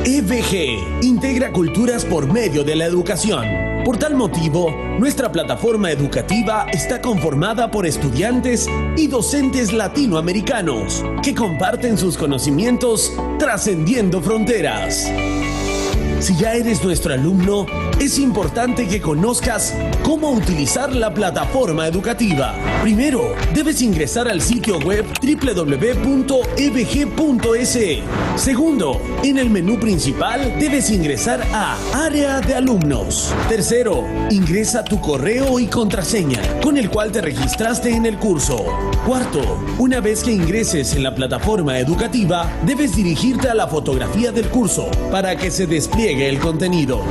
EVG integra culturas por medio de la educación. Por tal motivo, nuestra plataforma educativa está conformada por estudiantes y docentes latinoamericanos que comparten sus conocimientos trascendiendo fronteras. Si ya eres nuestro alumno, es importante que conozcas cómo utilizar la plataforma educativa. Primero, debes ingresar al sitio web www.evg.es. Segundo, en el menú principal debes ingresar a Área de Alumnos. Tercero, ingresa tu correo y contraseña con el cual te registraste en el curso. Cuarto, una vez que ingreses en la plataforma educativa, debes dirigirte a la fotografía del curso para que se despliegue el contenido.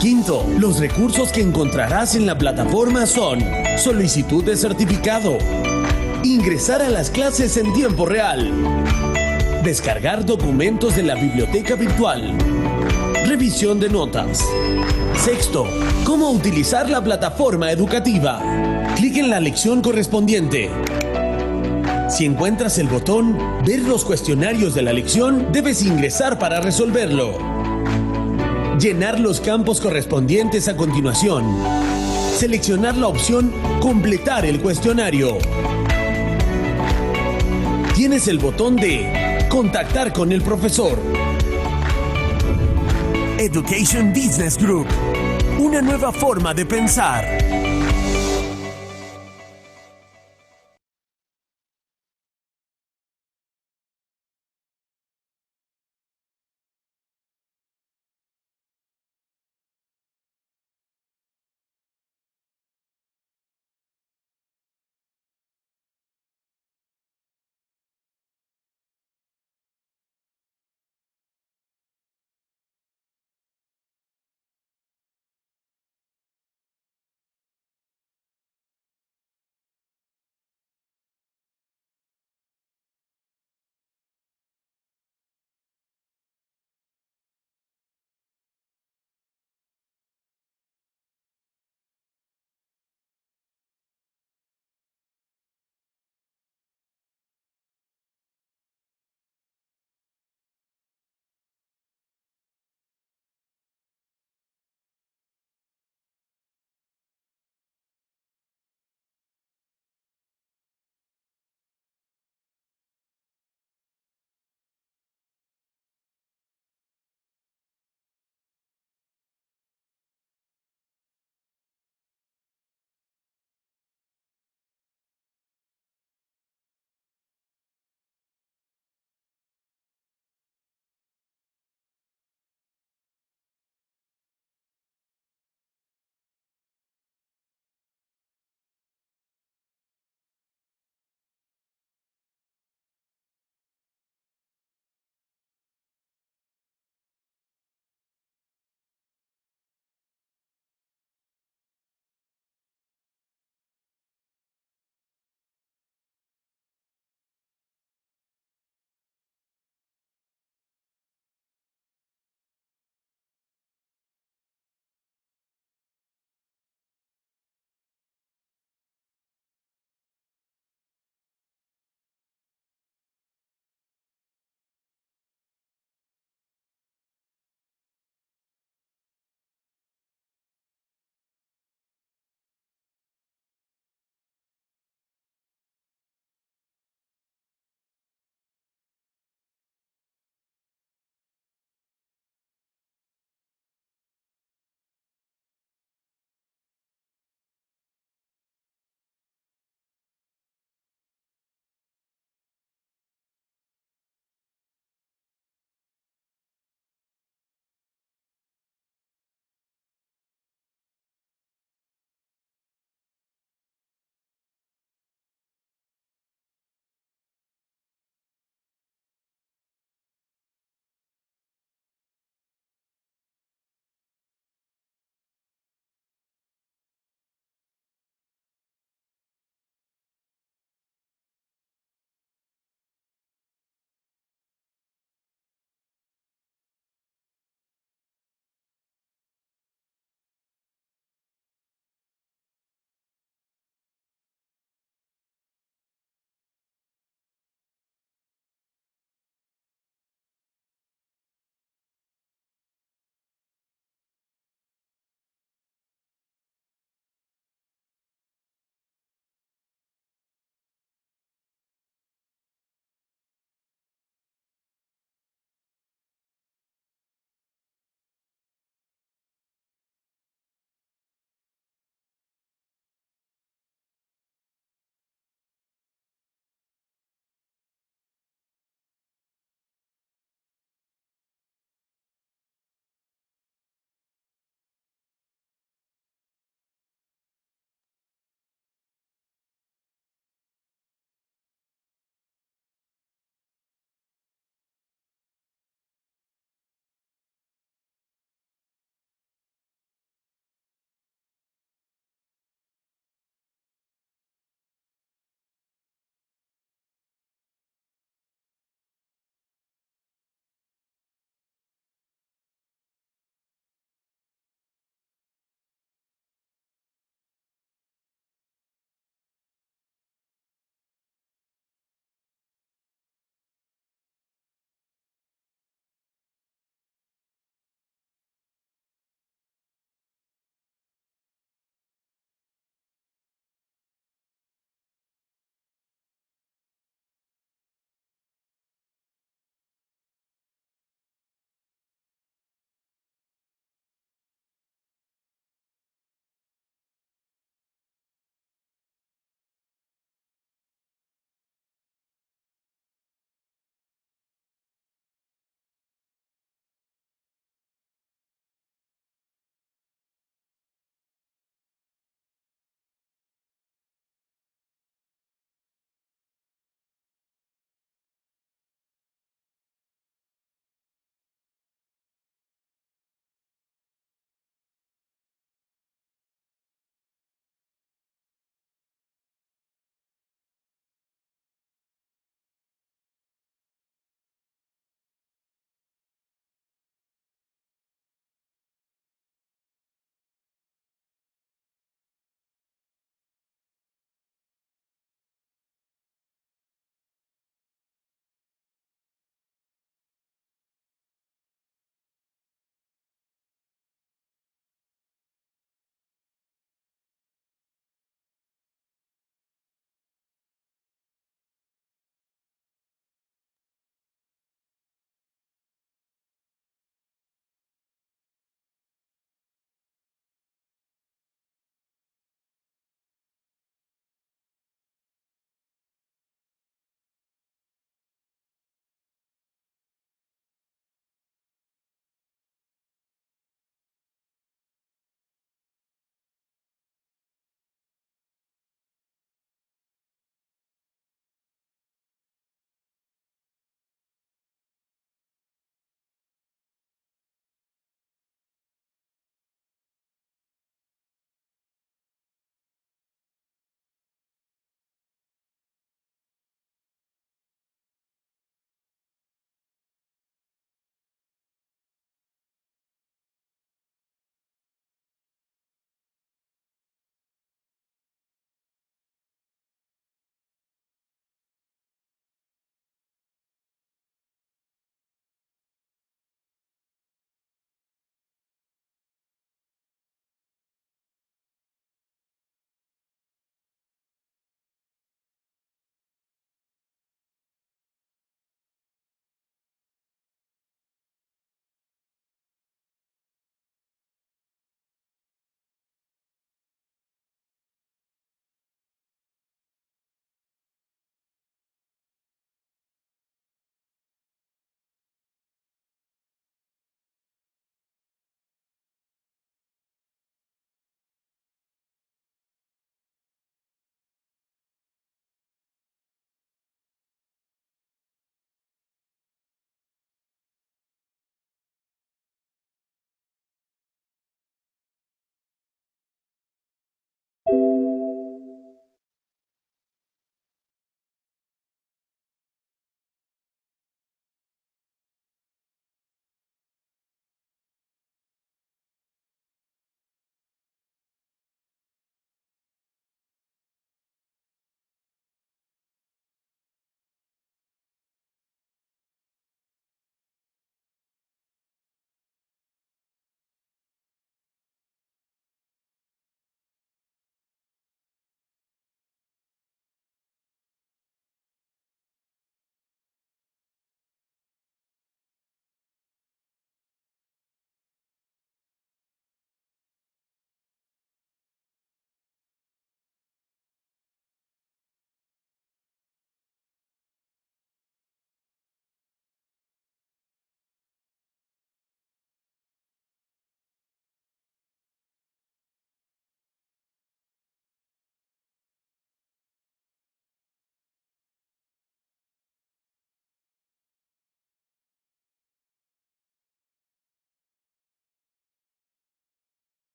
Quinto, los recursos que encontrarás en la plataforma son solicitud de certificado, ingresar a las clases en tiempo real, descargar documentos de la biblioteca virtual, revisión de notas. Sexto, cómo utilizar la plataforma educativa. Clic en la lección correspondiente. Si encuentras el botón Ver los cuestionarios de la lección, debes ingresar para resolverlo. Llenar los campos correspondientes a continuación. Seleccionar la opción Completar el cuestionario. Tienes el botón de Contactar con el profesor. Education Business Group. Una nueva forma de pensar.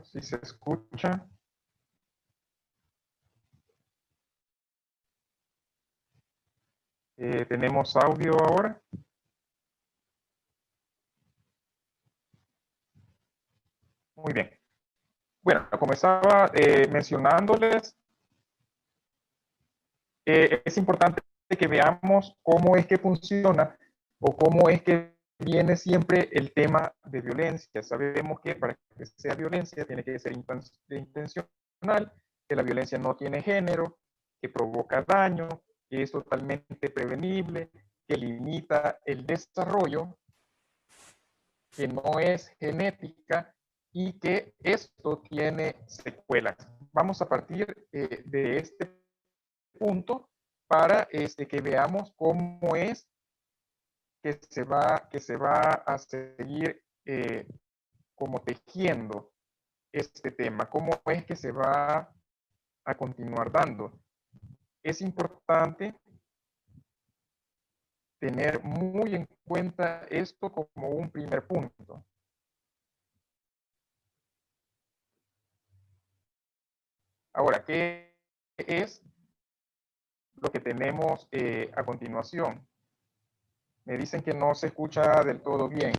si se escucha. ¿Tenemos audio ahora? Muy bien. Bueno, como estaba mencionándoles, es importante que veamos cómo es que funciona o cómo es que viene siempre el tema de violencia. Sabemos que para que sea violencia tiene que ser intencional, que la violencia no tiene género, que provoca daño, que es totalmente prevenible, que limita el desarrollo, que no es genética y que esto tiene secuelas. Vamos a partir de este punto para que veamos cómo es que se va a seguir como tejiendo este tema, cómo es que se va a continuar dando. Es importante tener muy en cuenta esto como un primer punto. Ahora, ¿qué es lo que tenemos a continuación? Me dicen que no se escucha del todo bien.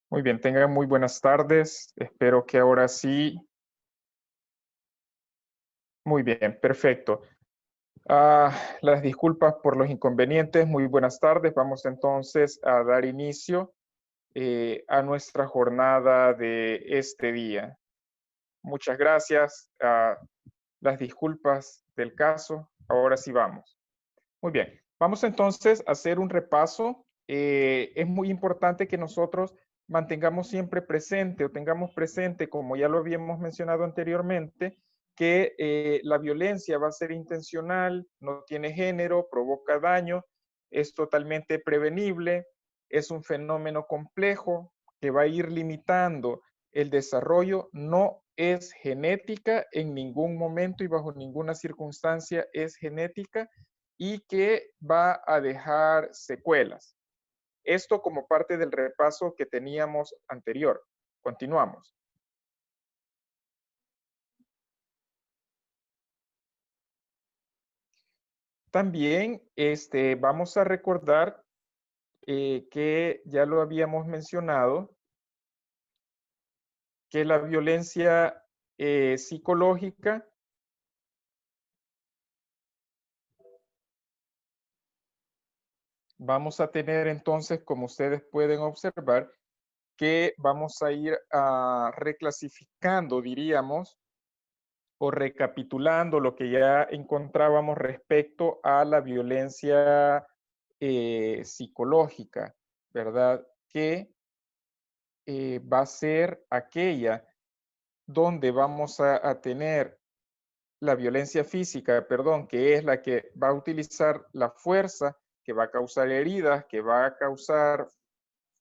Muy bien, tengan muy buenas tardes. Espero que ahora sí. Muy bien, perfecto. Las disculpas por los inconvenientes. Muy buenas tardes. Vamos entonces a dar inicio a nuestra jornada de este día. Muchas gracias. Las disculpas del caso. Ahora sí vamos. Muy bien. Vamos entonces a hacer un repaso. Es muy importante que nosotros mantengamos siempre presente o tengamos presente, como ya lo habíamos mencionado anteriormente, que la violencia va a ser intencional, no tiene género, provoca daño, es totalmente prevenible, es un fenómeno complejo que va a ir limitando el desarrollo, no es genética en ningún momento y bajo ninguna circunstancia es genética y que va a dejar secuelas. Esto como parte del repaso que teníamos anterior. Continuamos. También vamos a recordar que ya lo habíamos mencionado, que la violencia psicológica vamos a tener entonces, como ustedes pueden observar, que vamos a ir reclasificando, diríamos, o recapitulando lo que ya encontrábamos respecto a la violencia psicológica, ¿verdad? Que va a ser aquella donde vamos a tener la violencia física, perdón, que es la que va a utilizar la fuerza, que va a causar heridas, que va a causar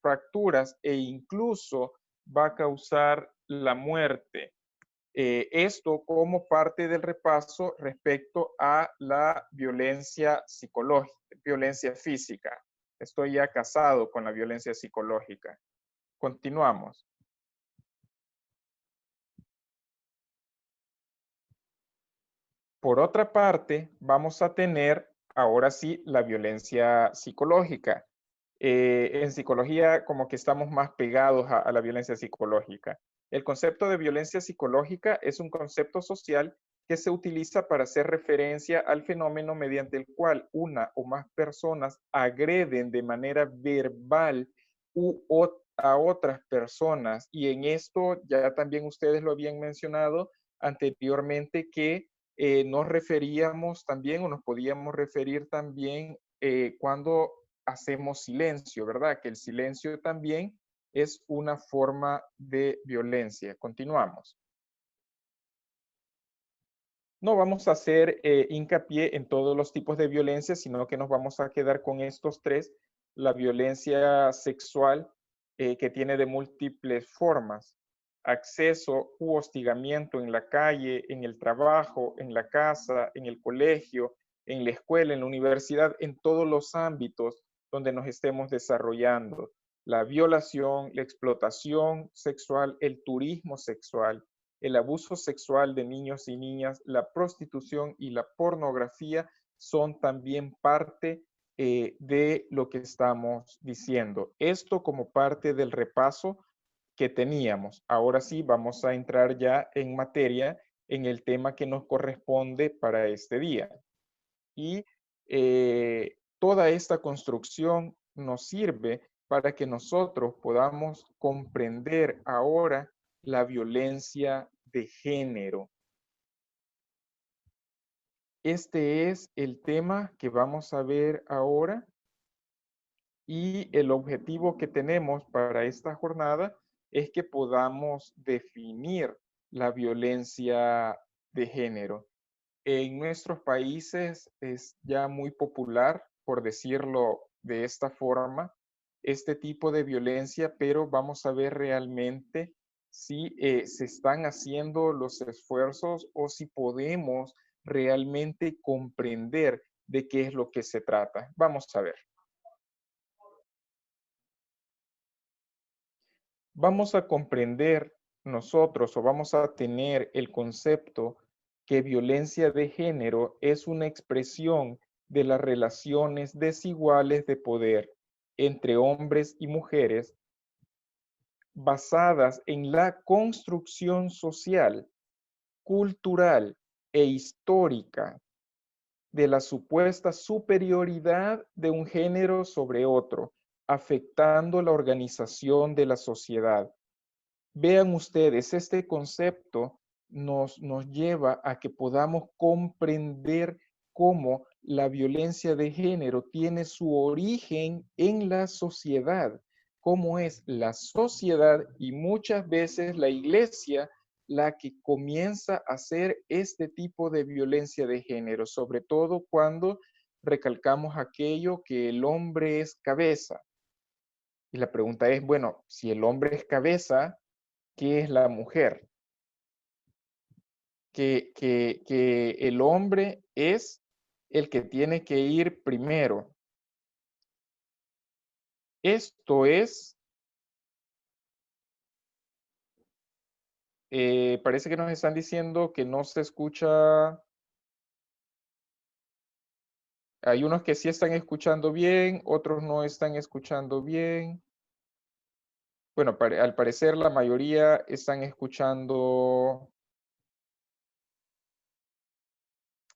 fracturas e incluso va a causar la muerte. Esto como parte del repaso respecto a la violencia psicológica, violencia física. Estoy ya casado con la violencia psicológica. Continuamos. Por otra parte, vamos a tener ahora sí la violencia psicológica. En psicología como que estamos más pegados a la violencia psicológica. El concepto de violencia psicológica es un concepto social que se utiliza para hacer referencia al fenómeno mediante el cual una o más personas agreden de manera verbal a otras personas. Y en esto ya también ustedes lo habían mencionado anteriormente que nos referíamos también o nos podíamos referir también cuando hacemos silencio, ¿verdad? Que el silencio también es una forma de violencia. Continuamos. No vamos a hacer hincapié en todos los tipos de violencia, sino que nos vamos a quedar con estos tres. La violencia sexual, que tiene de múltiples formas. Acceso u hostigamiento en la calle, en el trabajo, en la casa, en el colegio, en la escuela, en la universidad, en todos los ámbitos donde nos estemos desarrollando. La violación, la explotación sexual, el turismo sexual, el abuso sexual de niños y niñas, la prostitución y la pornografía son también parte de lo que estamos diciendo. Esto como parte del repaso que teníamos. Ahora sí, vamos a entrar ya en materia en el tema que nos corresponde para este día. Y toda esta construcción nos sirve para que nosotros podamos comprender ahora la violencia de género. Este es el tema que vamos a ver ahora y el objetivo que tenemos para esta jornada es que podamos definir la violencia de género. En nuestros países es ya muy popular, por decirlo de esta forma, este tipo de violencia, pero vamos a ver realmente si se están haciendo los esfuerzos o si podemos realmente comprender de qué es lo que se trata. Vamos a ver. Vamos a comprender nosotros o vamos a tener el concepto que violencia de género es una expresión de las relaciones desiguales de poder entre hombres y mujeres basadas en la construcción social, cultural e histórica de la supuesta superioridad de un género sobre otro, afectando la organización de la sociedad. Vean ustedes, este concepto nos lleva a que podamos comprender cómo la violencia de género tiene su origen en la sociedad, cómo es la sociedad y muchas veces la iglesia la que comienza a hacer este tipo de violencia de género, sobre todo cuando recalcamos aquello que el hombre es cabeza. Y la pregunta es, bueno, si el hombre es cabeza, ¿qué es la mujer? Que el hombre es el que tiene que ir primero. Esto es, parece que nos están diciendo que no se escucha. Hay unos que sí están escuchando bien, otros no están escuchando bien. Bueno, al parecer la mayoría están escuchando.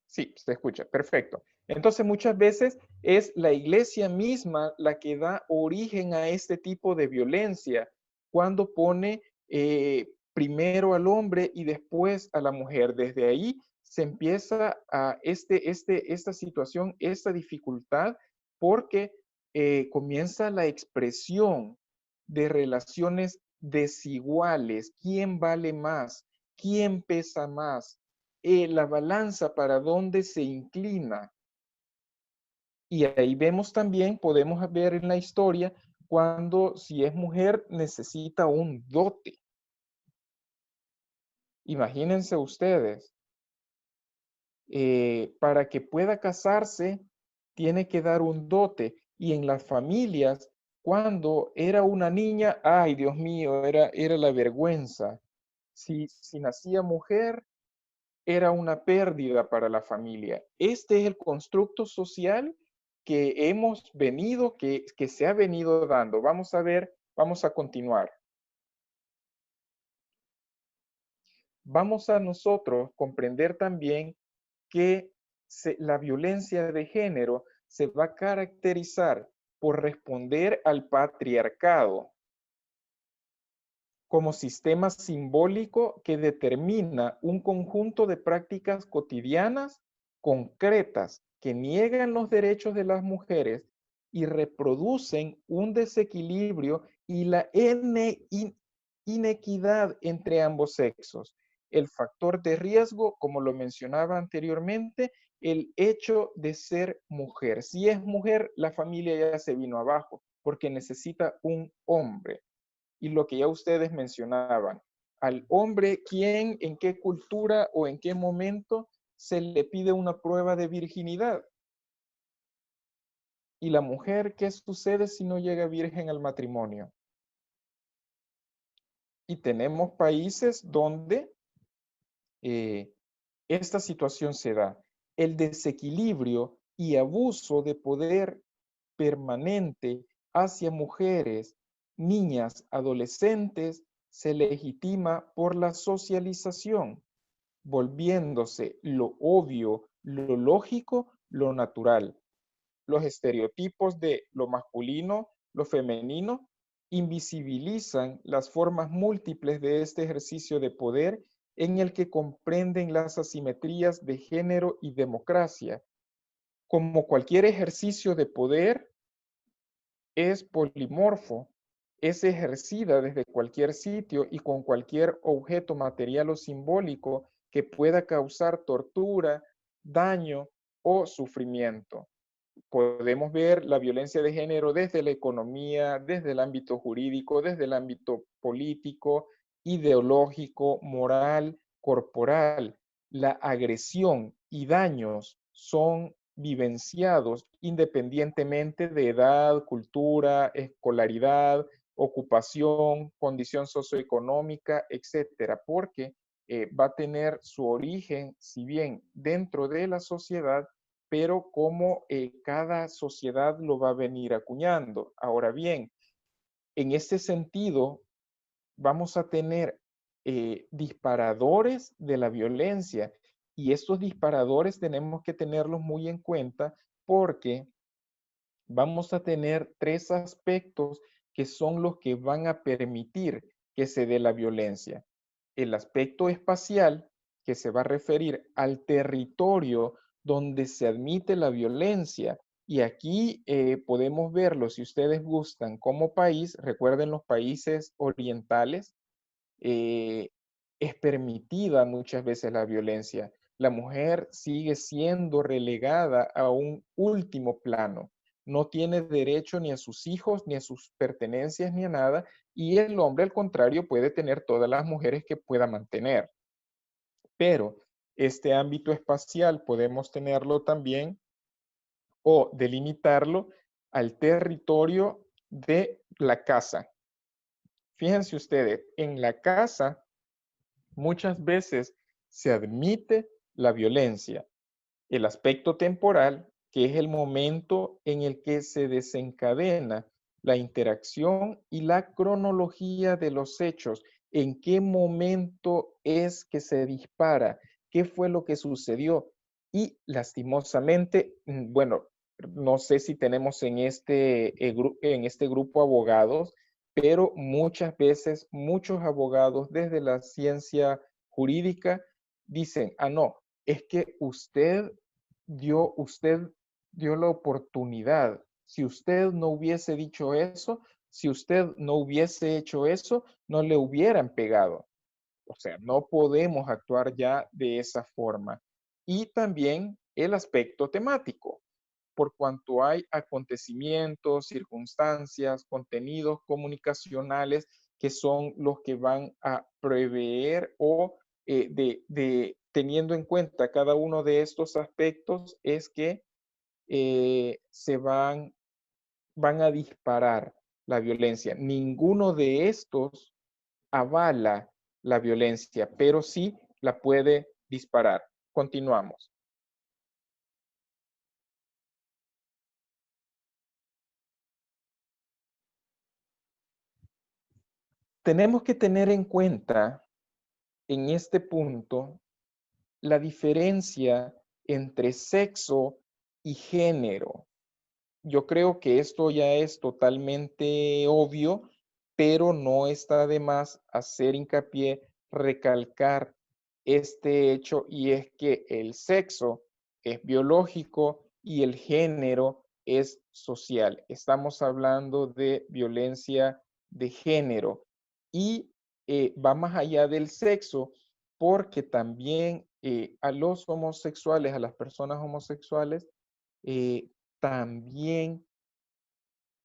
Sí, se escucha, perfecto. Entonces muchas veces es la iglesia misma la que da origen a este tipo de violencia cuando pone primero al hombre y después a la mujer. Desde ahí se empieza a esta situación, esta dificultad, porque comienza la expresión de relaciones desiguales. ¿Quién vale más? ¿Quién pesa más? La balanza para dónde se inclina. Y ahí vemos también, podemos ver en la historia, cuando si es mujer necesita un dote. Imagínense ustedes, para que pueda casarse, tiene que dar un dote. Y en las familias, cuando era una niña, ay Dios mío, era la vergüenza. Si nacía mujer, era una pérdida para la familia. Este es el constructo social que hemos venido, que se ha venido dando. Vamos a ver, vamos a continuar. Vamos a nosotros comprender también que la violencia de género se va a caracterizar por responder al patriarcado como sistema simbólico que determina un conjunto de prácticas cotidianas concretas que niegan los derechos de las mujeres y reproducen un desequilibrio y la inequidad entre ambos sexos. El factor de riesgo, como lo mencionaba anteriormente, el hecho de ser mujer. Si es mujer, la familia ya se vino abajo porque necesita un hombre. Y lo que ya ustedes mencionaban, al hombre, ¿quién, en qué cultura o en qué momento se le pide una prueba de virginidad? Y la mujer, ¿qué sucede si no llega virgen al matrimonio? Y tenemos países donde esta situación se da. El desequilibrio y abuso de poder permanente hacia mujeres, niñas, adolescentes, se legitima por la socialización, volviéndose lo obvio, lo lógico, lo natural. Los estereotipos de lo masculino, lo femenino, invisibilizan las formas múltiples de este ejercicio de poder en el que comprenden las asimetrías de género y democracia. Como cualquier ejercicio de poder, es polimorfo, es ejercida desde cualquier sitio y con cualquier objeto material o simbólico que pueda causar tortura, daño o sufrimiento. Podemos ver la violencia de género desde la economía, desde el ámbito jurídico, desde el ámbito político, ideológico, moral, corporal. La agresión y daños son vivenciados independientemente de edad, cultura, escolaridad, ocupación, condición socioeconómica, etcétera, porque va a tener su origen, si bien dentro de la sociedad, pero como cada sociedad lo va a venir acuñando. Ahora bien, en este sentido, vamos a tener disparadores de la violencia, y estos disparadores tenemos que tenerlos muy en cuenta porque vamos a tener tres aspectos que son los que van a permitir que se dé la violencia. El aspecto espacial, que se va a referir al territorio donde se admite la violencia. Y aquí podemos verlo, si ustedes gustan, como país, recuerden los países orientales, eh, es permitida muchas veces la violencia. La mujer sigue siendo relegada a un último plano. No tiene derecho ni a sus hijos, ni a sus pertenencias, ni a nada. Y el hombre, al contrario, puede tener todas las mujeres que pueda mantener. Pero este ámbito espacial podemos tenerlo también o delimitarlo al territorio de la casa. Fíjense ustedes, en la casa muchas veces se admite la violencia. El aspecto temporal, que es el momento en el que se desencadena la interacción y la cronología de los hechos. ¿En qué momento es que se dispara? ¿Qué fue lo que sucedió? Y lastimosamente, bueno, no sé si tenemos en este grupo abogados, pero muchas veces muchos abogados desde la ciencia jurídica dicen, no, es que usted dio la oportunidad. Si usted no hubiese dicho eso, si usted no hubiese hecho eso, no le hubieran pegado. O sea, no podemos actuar ya de esa forma. Y también el aspecto temático, por cuanto hay acontecimientos, circunstancias, contenidos comunicacionales que son los que van a prever o teniendo en cuenta cada uno de estos aspectos es que se van a disparar la violencia. Ninguno de estos avala la violencia, pero sí la puede disparar. Continuamos. Tenemos que tener en cuenta en este punto la diferencia entre sexo y género. Yo creo que esto ya es totalmente obvio, pero no está de más hacer hincapié, recalcar este hecho, y es que el sexo es biológico y el género es social. Estamos hablando de violencia de género y va más allá del sexo porque también a los homosexuales, a las personas homosexuales, también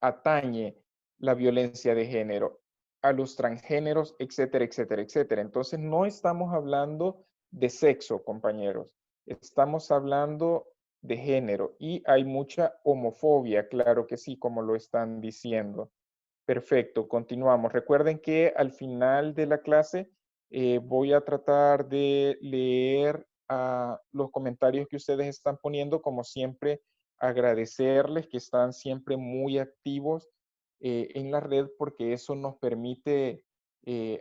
atañe la violencia de género, a los transgéneros, etcétera, etcétera, etcétera. Entonces, no estamos hablando de sexo, compañeros. Estamos hablando de género y hay mucha homofobia, claro que sí, como lo están diciendo. Perfecto, continuamos. Recuerden que al final de la clase voy a tratar de leer los comentarios que ustedes están poniendo. Como siempre, agradecerles que están siempre muy activos en la red porque eso nos permite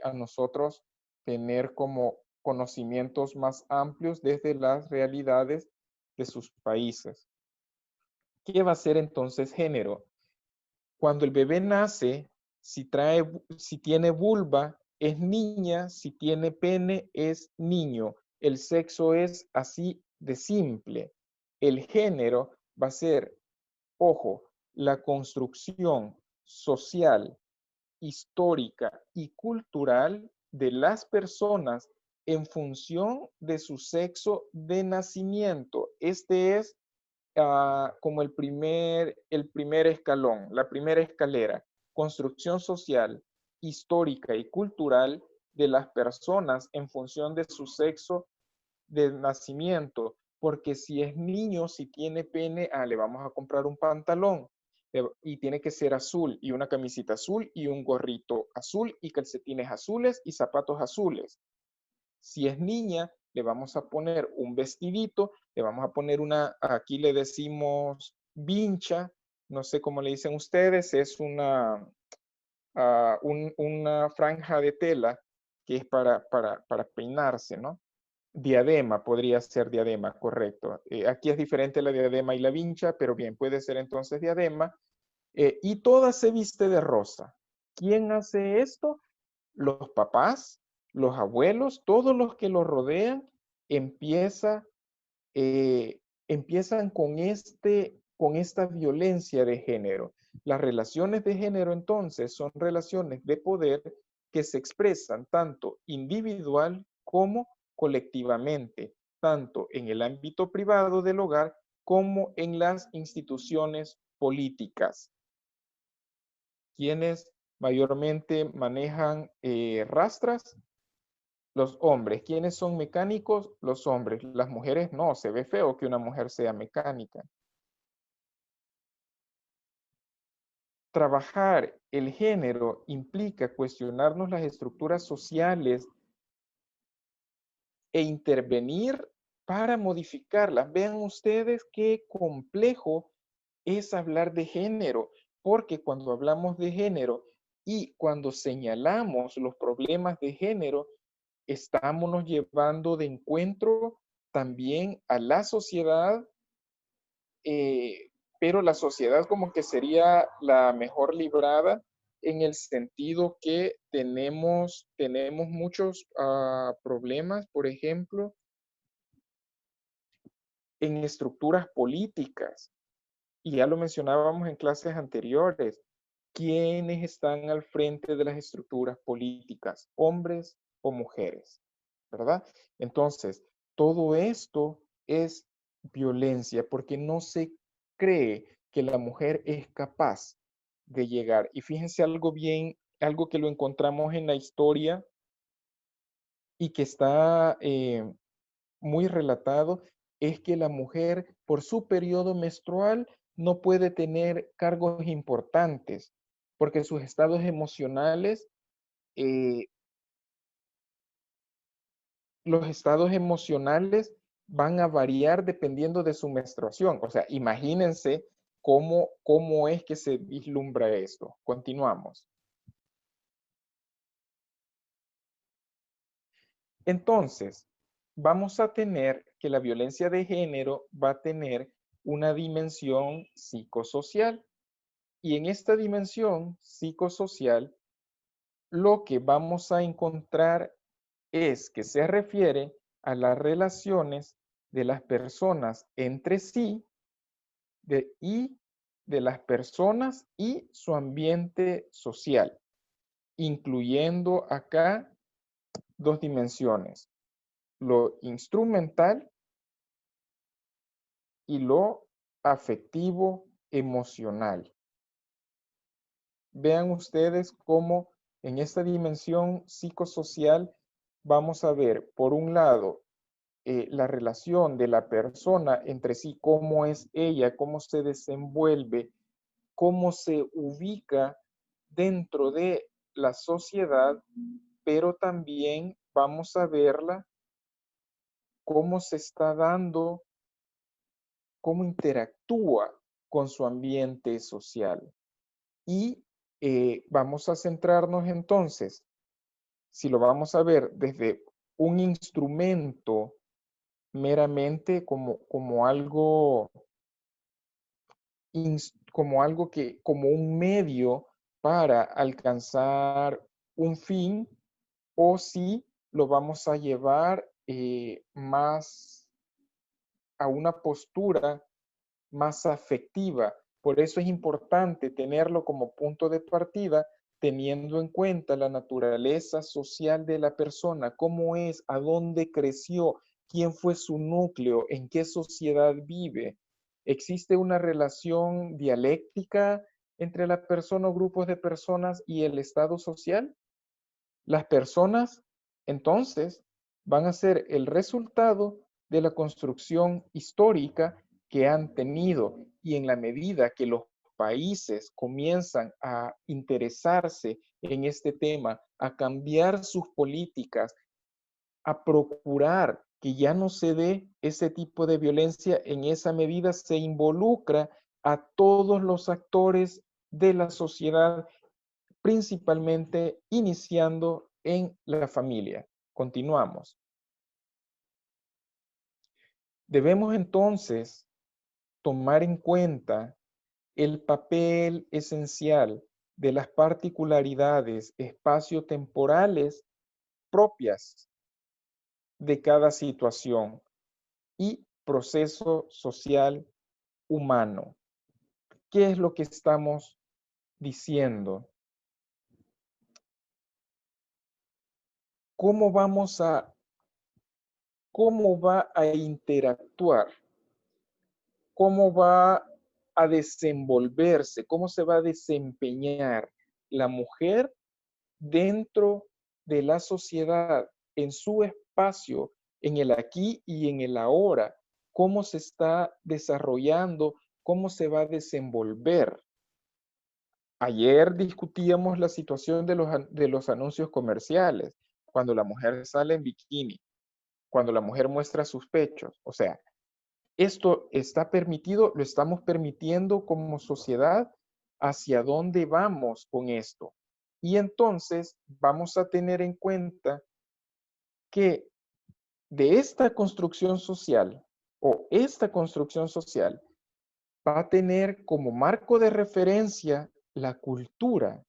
a nosotros tener como conocimientos más amplios desde las realidades de sus países. ¿Qué va a ser entonces género? Cuando el bebé nace, si tiene vulva, es niña, si tiene pene, es niño. El sexo es así de simple. El género va a ser, ojo, la construcción social, histórica y cultural de las personas en función de su sexo de nacimiento. Este es como el primer escalón, la primera escalera, construcción social, histórica y cultural de las personas en función de su sexo de nacimiento, porque si es niño, si tiene pene, le vamos a comprar un pantalón y tiene que ser azul y una camisita azul y un gorrito azul y calcetines azules y zapatos azules. Si es niña, le vamos a poner un vestidito, le vamos a poner aquí le decimos vincha, no sé cómo le dicen ustedes, es una franja de tela que es para peinarse, ¿no? Diadema, podría ser diadema, correcto. Aquí es diferente la diadema y la vincha, pero bien, puede ser entonces diadema. Y toda se viste de rosa. ¿Quién hace esto? Los papás, los abuelos, todos los que lo rodean, empieza, empiezan con esta violencia de género. Las relaciones de género entonces son relaciones de poder que se expresan tanto individual como colectivamente, tanto en el ámbito privado del hogar como en las instituciones políticas. ¿Quiénes mayormente manejan rastras? Los hombres. ¿Quiénes son mecánicos? Los hombres. Las mujeres no, se ve feo que una mujer sea mecánica. Trabajar el género implica cuestionarnos las estructuras sociales e intervenir para modificarlas. Vean ustedes qué complejo es hablar de género, porque cuando hablamos de género y cuando señalamos los problemas de género, estamos llevando de encuentro también a la sociedad, pero la sociedad como que sería la mejor librada en el sentido que tenemos muchos problemas, por ejemplo, en estructuras políticas. Y ya lo mencionábamos en clases anteriores. ¿Quiénes están al frente de las estructuras políticas? ¿Hombres o mujeres? ¿Verdad? Entonces, todo esto es violencia porque no se cree que la mujer es capaz de llegar. Y fíjense algo que lo encontramos en la historia y que está muy relatado, es que la mujer por su periodo menstrual no puede tener cargos importantes porque sus estados emocionales, eh, los estados emocionales van a variar dependiendo de su menstruación. O sea, imagínense cómo es que se vislumbra esto. Continuamos. Entonces, vamos a tener que la violencia de género va a tener una dimensión psicosocial. Y en esta dimensión psicosocial, lo que vamos a encontrar es que se refiere a las relaciones de las personas entre sí y de las personas y su ambiente social, incluyendo acá dos dimensiones, lo instrumental y lo afectivo emocional. Vean ustedes cómo en esta dimensión psicosocial vamos a ver, por un lado, la relación de la persona entre sí, cómo es ella, cómo se desenvuelve, cómo se ubica dentro de la sociedad, pero también vamos a verla cómo se está dando, cómo interactúa con su ambiente social. Y vamos a centrarnos entonces, si lo vamos a ver desde un instrumento meramente como algo, como un medio para alcanzar un fin, o si lo vamos a llevar más a una postura más afectiva. Por eso es importante tenerlo como punto de partida, teniendo en cuenta la naturaleza social de la persona, cómo es, a dónde creció, quién fue su núcleo, en qué sociedad vive. ¿Existe una relación dialéctica entre la persona o grupos de personas y el estado social? Las personas, entonces, van a ser el resultado de la construcción histórica que han tenido, y en la medida que los países comienzan a interesarse en este tema, a cambiar sus políticas, a procurar que ya no se dé ese tipo de violencia, en esa medida se involucra a todos los actores de la sociedad principalmente iniciando en la familia. Continuamos. Debemos entonces tomar en cuenta el papel esencial de las particularidades espaciotemporales propias de cada situación y proceso social humano. ¿Qué es lo que estamos diciendo? ¿Cómo va a interactuar? ¿Cómo va a desenvolverse? ¿Cómo se va a desempeñar la mujer dentro de la sociedad, en su espacio, en el aquí y en el ahora? ¿Cómo se está desarrollando? ¿Cómo se va a desenvolver? Ayer discutíamos la situación de los anuncios comerciales, cuando la mujer sale en bikini, cuando la mujer muestra sus pechos. O sea, esto está permitido, lo estamos permitiendo como sociedad. ¿Hacia dónde vamos con esto? Y entonces vamos a tener en cuenta que de esta construcción social o esta construcción social va a tener como marco de referencia la cultura.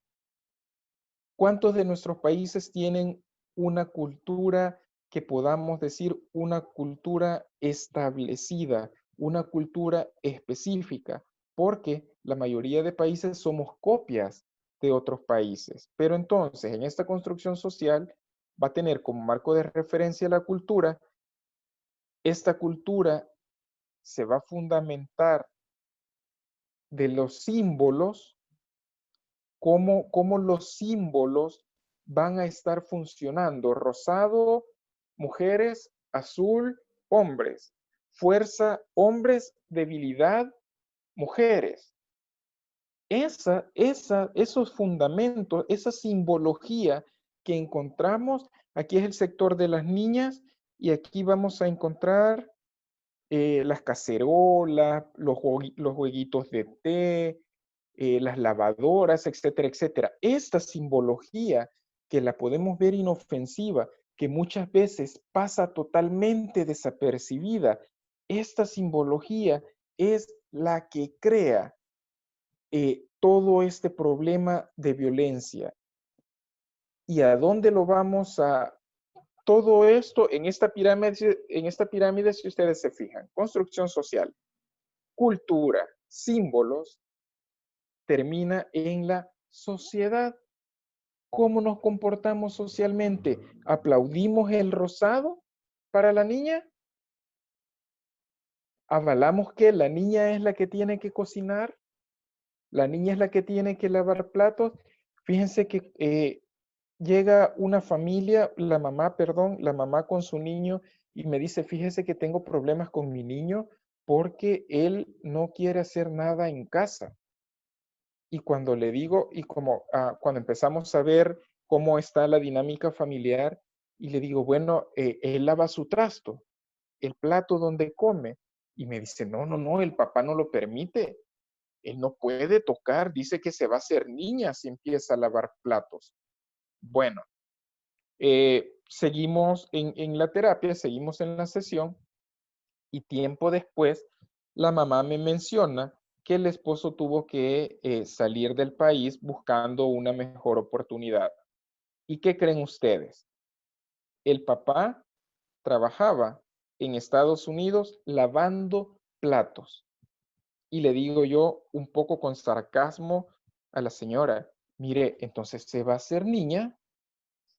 ¿Cuántos de nuestros países tienen una cultura que podamos decir una cultura establecida, una cultura específica? Porque la mayoría de países somos copias de otros países. Pero entonces, en esta construcción social va a tener como marco de referencia la cultura. Esta cultura se va a fundamentar de los símbolos, cómo los símbolos van a estar funcionando. Rosado, mujeres; azul, hombres; fuerza, hombres; debilidad, mujeres. Esos fundamentos, esa simbología que encontramos, aquí es el sector de las niñas y aquí vamos a encontrar las cacerolas, los jueguitos de té, las lavadoras, etcétera, etcétera. Esta simbología que la podemos ver inofensiva, que muchas veces pasa totalmente desapercibida, esta simbología es la que crea todo este problema de violencia. ¿Y a dónde lo vamos a...? Todo esto en esta pirámide, si ustedes se fijan: construcción social, cultura, símbolos, termina en la sociedad. ¿Cómo nos comportamos socialmente? ¿Aplaudimos el rosado para la niña? ¿Avalamos que la niña es la que tiene que cocinar? ¿La niña es la que tiene que lavar platos? Fíjense que llega una familia, la mamá con su niño, y me dice: fíjese que tengo problemas con mi niño porque él no quiere hacer nada en casa. Y cuando le digo, y cuando empezamos a ver cómo está la dinámica familiar, y le digo: bueno, él lava su trasto, el plato donde come. Y me dice: no, no, no, el papá no lo permite. Él no puede tocar, dice que se va a hacer niña si empieza a lavar platos. Bueno, seguimos en la terapia, seguimos en la sesión, y tiempo después la mamá me menciona que el esposo tuvo que salir del país buscando una mejor oportunidad. ¿Y qué creen ustedes? El papá trabajaba en Estados Unidos lavando platos. Y le digo yo, un poco con sarcasmo, a la señora: mire, entonces se va a hacer niña,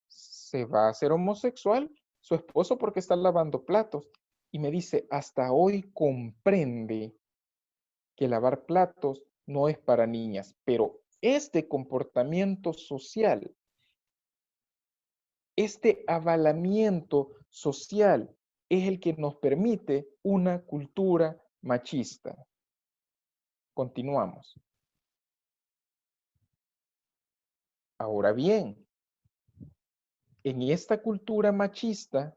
se va a hacer homosexual su esposo porque está lavando platos. Y me dice: hasta hoy comprende que lavar platos no es para niñas, pero este comportamiento social, este avalamiento social es el que nos permite una cultura machista. Continuamos. Ahora bien, en esta cultura machista,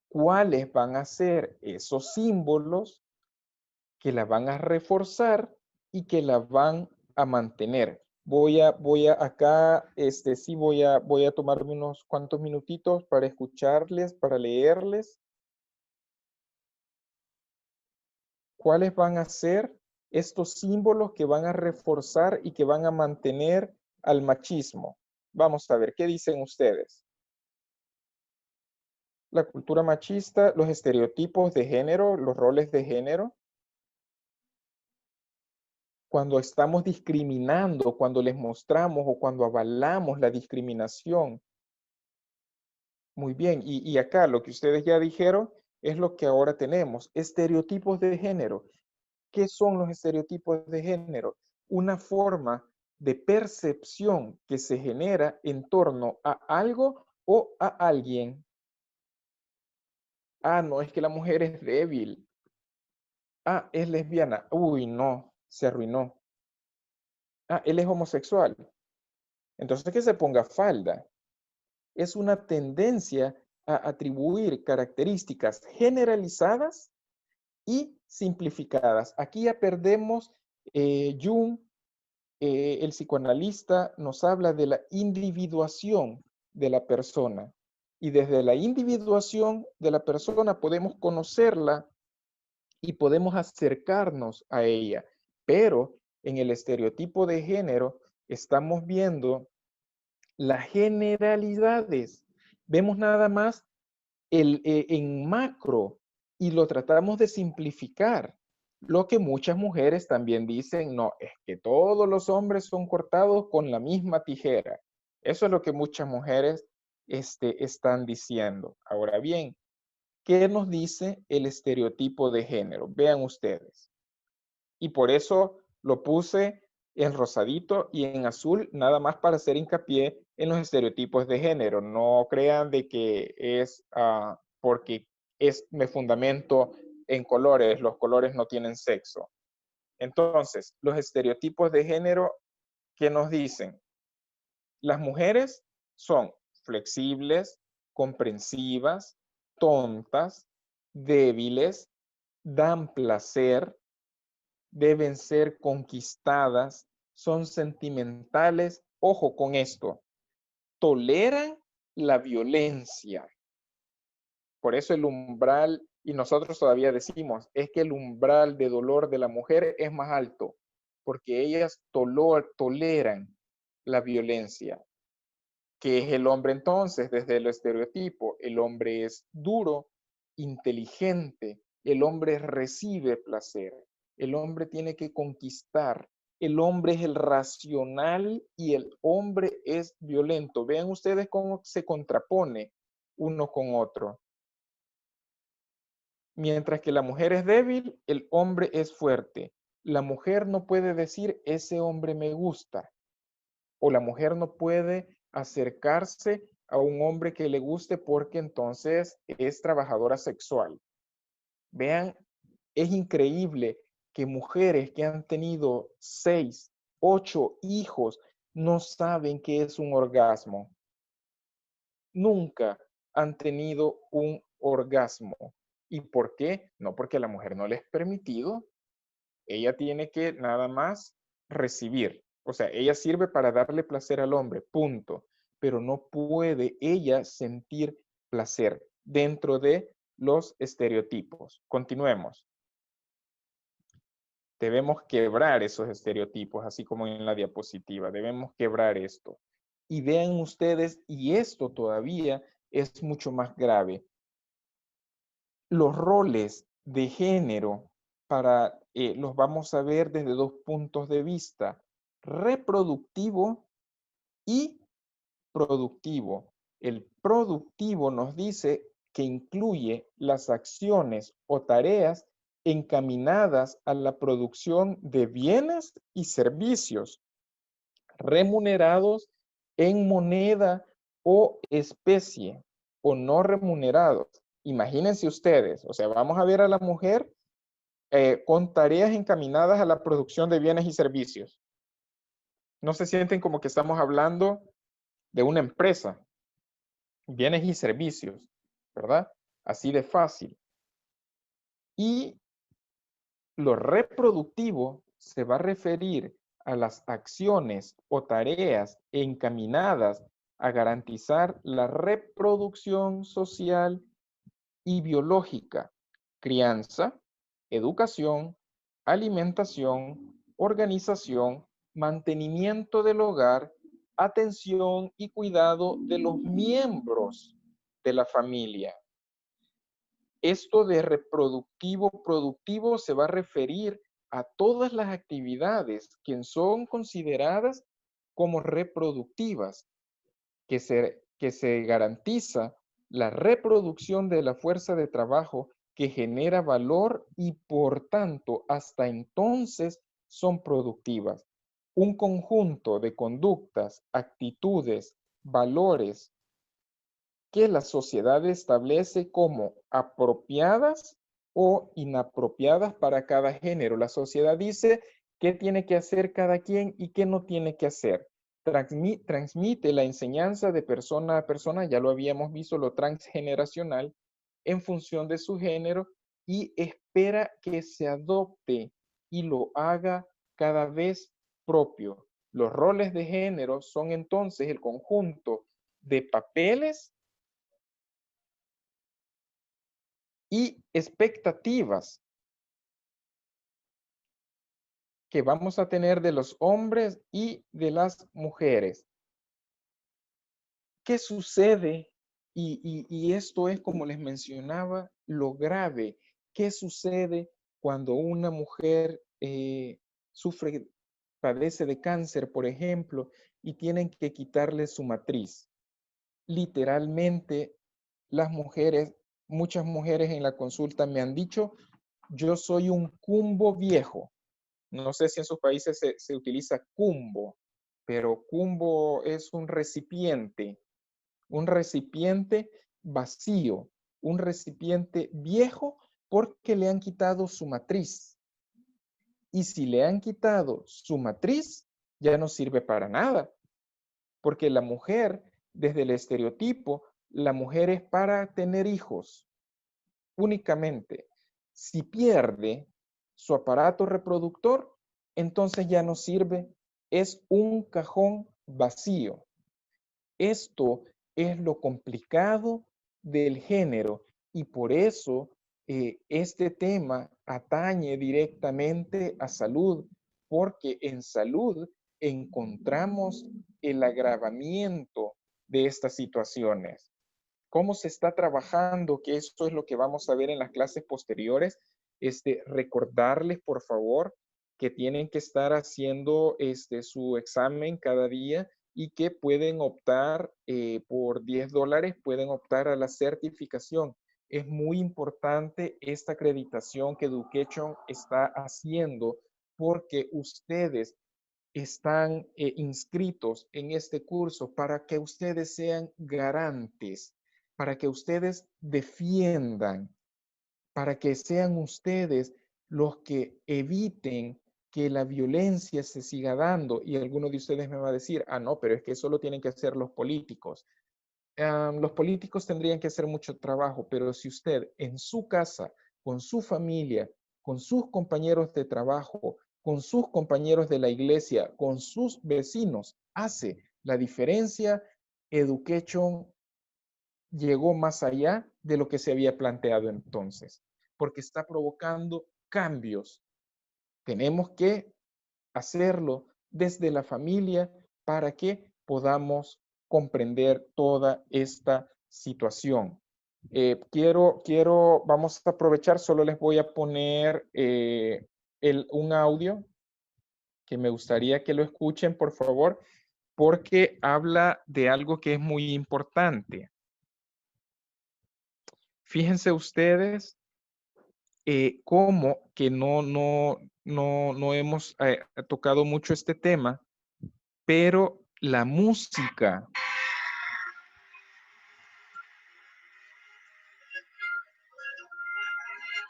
¿cuáles van a ser esos símbolos que la van a reforzar y que la van a mantener? acá, sí voy a tomarme unos cuantos minutitos para escucharles, para leerles. ¿Cuáles van a ser estos símbolos que van a reforzar y que van a mantener al machismo? Vamos a ver, ¿qué dicen ustedes? La cultura machista, los estereotipos de género, los roles de género. Cuando estamos discriminando, cuando les mostramos o cuando avalamos la discriminación. Muy bien, y acá lo que ustedes ya dijeron es lo que ahora tenemos, estereotipos de género. ¿Qué son los estereotipos de género? Una forma de percepción que se genera en torno a algo o a alguien. Ah, no, es que la mujer es débil. Ah, es lesbiana. Uy, no, se arruinó. Ah, él es homosexual. Entonces que se ponga falda. Es una tendencia a atribuir características generalizadas y simplificadas. Aquí ya perdemos Jung, el psicoanalista, nos habla de la individuación de la persona. Y desde la individuación de la persona podemos conocerla y podemos acercarnos a ella. Pero en el estereotipo de género estamos viendo las generalidades. Vemos nada más en macro y lo tratamos de simplificar. Lo que muchas mujeres también dicen, no, es que todos los hombres son cortados con la misma tijera. Eso es lo que muchas mujeres están diciendo. Ahora bien, ¿qué nos dice el estereotipo de género? Vean ustedes. Y por eso lo puse en rosadito y en azul, nada más para hacer hincapié en los estereotipos de género. No crean de que es porque me fundamento en colores, los colores no tienen sexo. Entonces, los estereotipos de género, ¿qué nos dicen? Las mujeres son flexibles, comprensivas, tontas, débiles, dan placer, deben ser conquistadas, son sentimentales, ojo con esto, toleran la violencia. Por eso el umbral, y nosotros todavía decimos, es que el umbral de dolor de la mujer es más alto, porque ellas toleran la violencia. ¿Qué es el hombre entonces desde el estereotipo? El hombre es duro, inteligente, el hombre recibe placer, el hombre tiene que conquistar, el hombre es el racional y el hombre es violento. Vean ustedes cómo se contrapone uno con otro. Mientras que la mujer es débil, el hombre es fuerte. La mujer no puede decir, ese hombre me gusta. O la mujer no puede acercarse a un hombre que le guste porque entonces es trabajadora sexual. Vean, es increíble que mujeres que han tenido 6, 8 hijos no saben qué es un orgasmo. Nunca han tenido un orgasmo. ¿Y por qué? No porque a la mujer no le es permitido. Ella tiene que nada más recibir. O sea, ella sirve para darle placer al hombre, punto. Pero no puede ella sentir placer dentro de los estereotipos. Continuemos. Debemos quebrar esos estereotipos, así como en la diapositiva. Debemos quebrar esto. Y vean ustedes, y esto todavía es mucho más grave. Los roles de género los vamos a ver desde dos puntos de vista, reproductivo y productivo. El productivo nos dice que incluye las acciones o tareas encaminadas a la producción de bienes y servicios remunerados en moneda o especie o no remunerados. Imagínense ustedes, o sea, vamos a ver a la mujer con tareas encaminadas a la producción de bienes y servicios. No se sienten como que estamos hablando de una empresa, bienes y servicios, ¿verdad? Así de fácil. Y lo reproductivo se va a referir a las acciones o tareas encaminadas a garantizar la reproducción social y biológica, crianza, educación, alimentación, organización, mantenimiento del hogar, atención y cuidado de los miembros de la familia. Esto de reproductivo, productivo se va a referir a todas las actividades que son consideradas como reproductivas, que se garantiza la reproducción de la fuerza de trabajo que genera valor y por tanto hasta entonces son productivas. Un conjunto de conductas, actitudes, valores que la sociedad establece como apropiadas o inapropiadas para cada género. La sociedad dice qué tiene que hacer cada quien y qué no tiene que hacer. Transmite la enseñanza de persona a persona, ya lo habíamos visto, lo transgeneracional, en función de su género y espera que se adopte y lo haga cada vez propio. Los roles de género son entonces el conjunto de papeles y expectativas que vamos a tener de los hombres y de las mujeres. ¿Qué sucede? Y esto es, como les mencionaba, lo grave. ¿Qué sucede cuando una mujer padece de cáncer, por ejemplo, y tienen que quitarle su matriz? Literalmente, muchas mujeres en la consulta me han dicho, yo soy un cumbo viejo. No sé si en sus países se utiliza cumbo, pero cumbo es un recipiente vacío, un recipiente viejo porque le han quitado su matriz. Y si le han quitado su matriz, ya no sirve para nada, porque la mujer, desde el estereotipo, la mujer es para tener hijos únicamente. Si pierde su aparato reproductor, entonces ya no sirve, es un cajón vacío. Esto es lo complicado del género y por eso este tema atañe directamente a salud, porque en salud encontramos el agravamiento de estas situaciones. ¿Cómo se está trabajando? Que esto es lo que vamos a ver en las clases posteriores. Recordarles, por favor, que tienen que estar haciendo su examen cada día y que pueden optar por $10, pueden optar a la certificación. Es muy importante esta acreditación que Education está haciendo porque ustedes están inscritos en este curso para que ustedes sean garantes, para que ustedes defiendan, para que sean ustedes los que eviten que la violencia se siga dando. Y alguno de ustedes me va a decir, ah, no, pero es que eso lo tienen que hacer los políticos. Los políticos tendrían que hacer mucho trabajo, pero si usted en su casa, con su familia, con sus compañeros de trabajo, con sus compañeros de la iglesia, con sus vecinos, hace la diferencia, Education llegó más allá de lo que se había planteado entonces, porque está provocando cambios. Tenemos que hacerlo desde la familia para que podamos comprender toda esta situación. Vamos a aprovechar, solo les voy a poner un audio que me gustaría que lo escuchen, por favor, porque habla de algo que es muy importante. Fíjense ustedes cómo que no hemos tocado mucho este tema, pero la música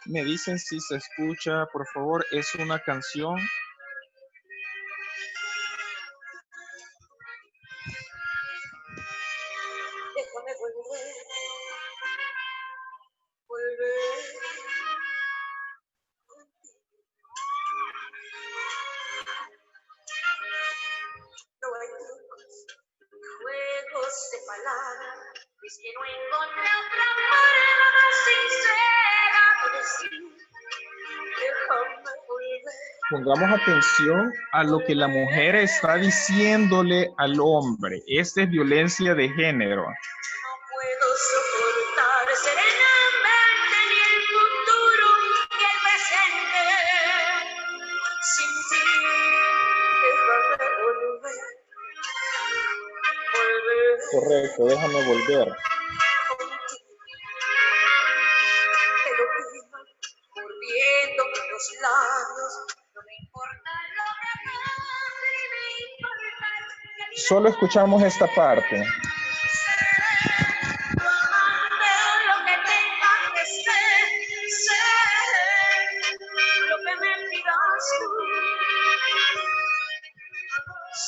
me dicen si se escucha, por favor, es una canción. Déjame volver. que no encontré otra forma más sincera de decir, déjame volver. Pongamos atención a lo que la mujer está diciéndole al hombre. Esta es violencia de género. No puedo soportar serenamente ni el futuro ni el presente. Sin ti, déjame volver. Volver Correcto, déjame volver. contigo. Te lo pido, mordiéndome los labios. No me importa lo que pase, ni me importa que digan Solo escuchamos esta parte. tu amante, lo que tenga que ser lo que me pidas tú.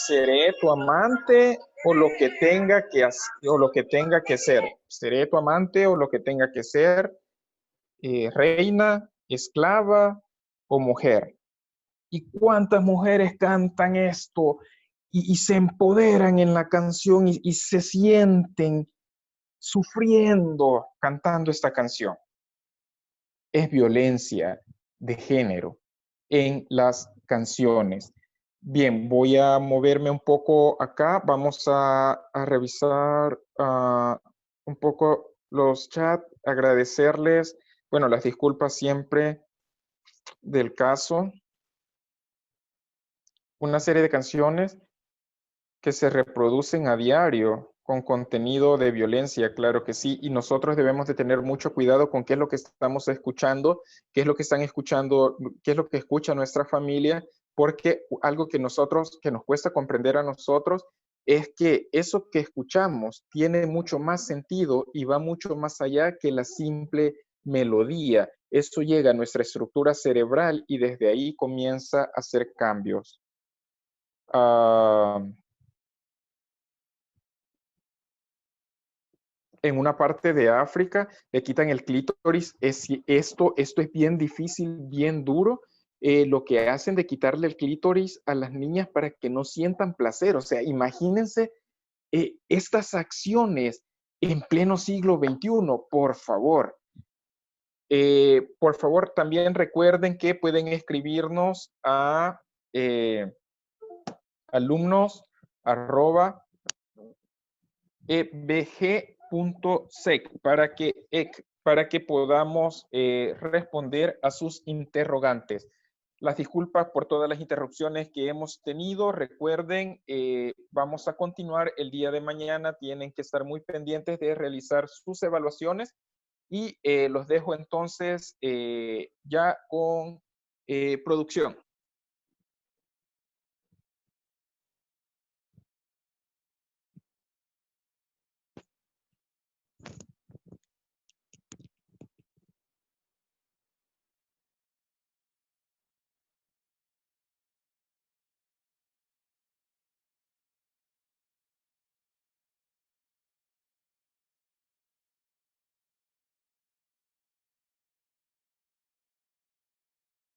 Seré tu amante o lo que tenga que o lo que tenga que ser. Seré tu amante o lo que tenga que ser, reina, esclava o mujer. ¿Y cuántas mujeres cantan esto y se empoderan en la canción y se sienten sufriendo cantando esta canción? Es violencia de género en las canciones. Bien, voy a moverme un poco acá. Vamos a revisar un poco los chats, agradecerles, bueno, las disculpas siempre del caso. Una serie de canciones que se reproducen a diario con contenido de violencia, claro que sí, y nosotros debemos de tener mucho cuidado con qué es lo que estamos escuchando, qué es lo que están escuchando, qué es lo que escucha nuestra familia, porque algo que nos cuesta comprender a nosotros es que eso que escuchamos tiene mucho más sentido y va mucho más allá que la simple melodía. Eso llega a nuestra estructura cerebral y desde ahí comienza a hacer cambios. En una parte de África le quitan el clítoris. Esto es bien difícil, bien duro. Lo que hacen de quitarle el clítoris a las niñas para que no sientan placer. O sea, imagínense estas acciones en pleno siglo XXI, por favor. Por favor, también recuerden que pueden escribirnos a alumnos@ebg.sec para que podamos responder a sus interrogantes. Las disculpas por todas las interrupciones que hemos tenido. Recuerden, vamos a continuar el día de mañana. Tienen que estar muy pendientes de realizar sus evaluaciones y los dejo entonces ya con producción.